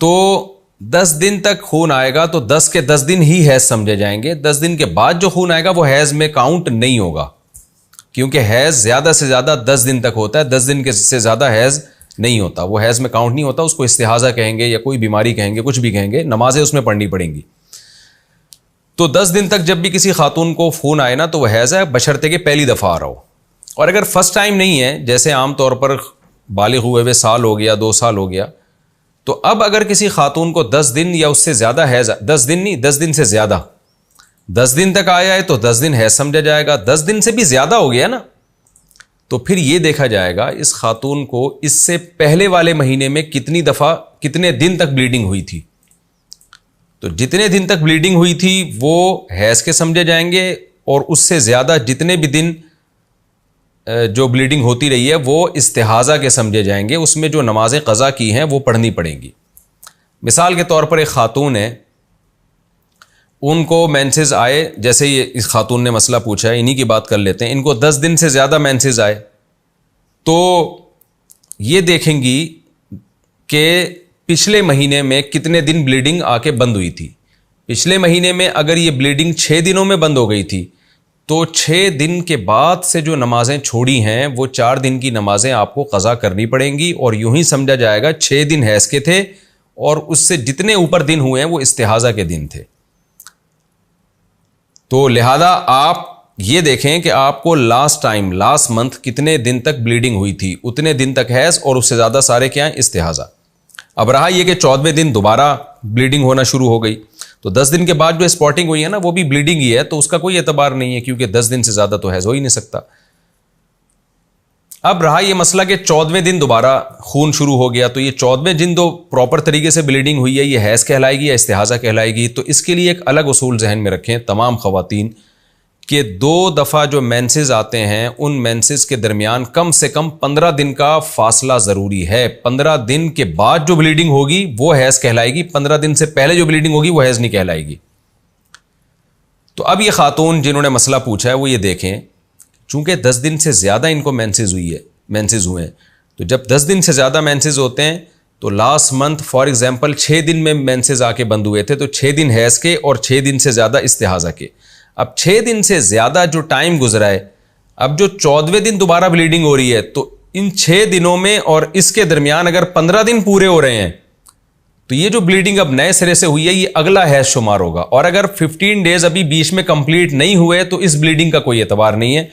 तो 10 दिन तक खून आएगा तो 10 के 10 दिन ही हैज़ समझे जाएंगे। 10 दिन के बाद जो खून आएगा वो हैज़ में काउंट नहीं होगा, क्योंकि हैज़ ज़्यादा से ज़्यादा 10 दिन तक होता है, 10 दिन के से ज़्यादा हैज़ नहीं होता, वो हैज़ में काउंट नहीं होता। उसको इस्तिहाज़ा कहेंगे या कोई बीमारी कहेंगे, कुछ भी कहेंगे, नमाजें उसमें पढ़नी पड़ेंगी। तो 10 दिन तक जब भी किसी खातून को खून आए ना तो वह हैज़ है, बशर्ते के पहली दफ़ा आ रहा हो। और अगर फर्स्ट टाइम नहीं है, जैसे आम तौर पर बालिग हुए हुए साल हो गया, 2 साल हो गया, तो अब अगर किसी खातून को 10 दिन या उससे ज़्यादा हैज़, 10 दिन नहीं, 10 दिन से ज़्यादा, 10 दिन तक आया है तो 10 दिन हैज़ समझा जाएगा। 10 दिन से भी ज़्यादा हो गया ना, तो फिर ये देखा जाएगा इस खातून को इससे पहले वाले महीने में कितनी दफ़ा, कितने दिन तक ब्लीडिंग हुई थी। तो जितने दिन तक ब्लीडिंग हुई थी वो हैज़ के समझे जाएंगे, और उससे ज़्यादा जितने भी दिन जो ब्लीडिंग होती रही है वो इस्तिहाज़ा के समझे जाएंगे। उसमें जो नमाज़ें क़ज़ा की हैं वो पढ़नी पड़ेंगी। मिसाल के तौर पर एक ख़ातून है, उनको मेंसेस आए, जैसे ये इस खातून ने मसला पूछा है, इन्हीं की बात कर लेते हैं। इनको 10 दिन से ज़्यादा मेंसेस आए तो ये देखेंगी कि पिछले महीने में कितने दिन ब्लीडिंग आके बंद हुई थी। पिछले महीने में अगर ये ब्लीडिंग 6 दिनों में बंद हो गई थी तो 6 दिन के बाद से जो नमाज़ें छोड़ी हैं वो 4 दिन की नमाज़ें आपको क़ज़ा करनी पड़ेंगी, और यूं ही समझा जाएगा 6 दिन हैज़ के थे और उससे जितने ऊपर दिन हुए हैं वो इस्तिहाज़ा के दिन थे। तो लिहाजा आप ये देखें कि आपको लास्ट मंथ कितने दिन तक ब्लीडिंग हुई थी, उतने दिन तक हैज़, और उससे ज़्यादा सारे क्या हैं, इस्तिहाज़ा। अब रहा ये कि 14वें दिन दोबारा ब्लीडिंग होना शुरू हो गई, तो 10 दिन के बाद जो स्पॉटिंग हुई है ना, वो भी ब्लीडिंग ही है, तो उसका कोई एतबार नहीं है, क्योंकि 10 दिन से ज़्यादा तो हैज़ हो ही नहीं सकता। अब रहा ये मसला कि 14वें दिन दोबारा खून शुरू हो गया, तो ये 14वें दिन तो प्रॉपर तरीके से ब्लीडिंग हुई है, ये हैज़ कहलाएगी या इस्तिहाज़ा कहलाएगी? तो इसके लिए एक अलग उसूल जहन में रखें तमाम ख़वातीन कि 2 दफ़ा जो मेंसेस आते हैं, उन मेंसेस के दरमियान कम से कम 15 दिन का फासला ज़रूरी है। 15 दिन के बाद जो ब्लीडिंग होगी वो हैज़ कहलाएगी, 15 दिन से पहले जो ब्लीडिंग होगी वो हैज़ नहीं कहलाएगी। तो अब ये खातून जिन्होंने मसला पूछा है वो ये देखें, चूंकि 10 दिन से ज़्यादा इनको मेंसेस हुए हैं, तो जब 10 दिन से ज़्यादा मेंसेस होते हैं तो लास्ट मंथ फॉर एग्जांपल 6 दिन में मेंसेस आके बंद हुए थे, तो 6 दिन हैज़ के और 6 दिन से ज़्यादा इस्तिहाज़ा के। अब 6 दिन से ज़्यादा जो टाइम गुजरा है, अब जो 14वें दिन दोबारा ब्लीडिंग हो रही है, तो इन 6 दिनों में और इसके दरमियान अगर 15 दिन पूरे हो रहे हैं, तो ये जो ब्लीडिंग अब नए सिरे से हुई है ये अगला हैज़ शुमार होगा। और अगर 15 डेज अभी बीच में कंप्लीट नहीं हुए तो इस ब्लीडिंग का कोई एतबार नहीं है,